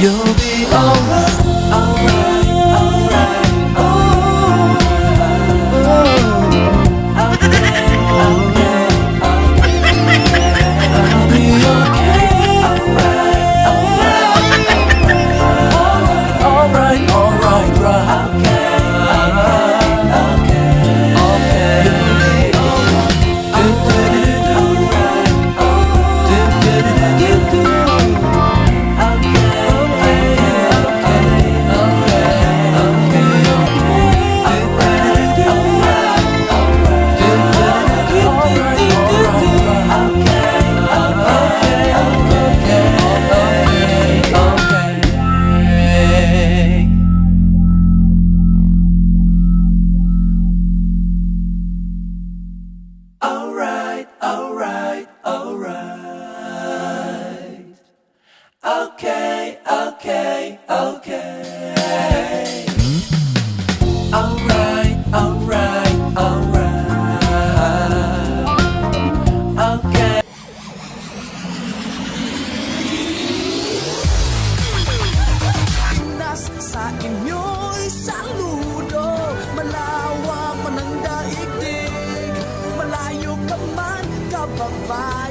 You'll be alright, alright, alright, oh, okay, okay, I'll be okay, alright, alright, alright, right, okay, you'll be alright, alright, alright, okay, okay, okay, alright, alright, alright, okay. Pinas sa inyo'y saludo, malawak man ang daigdig, malayo ka man, kababa.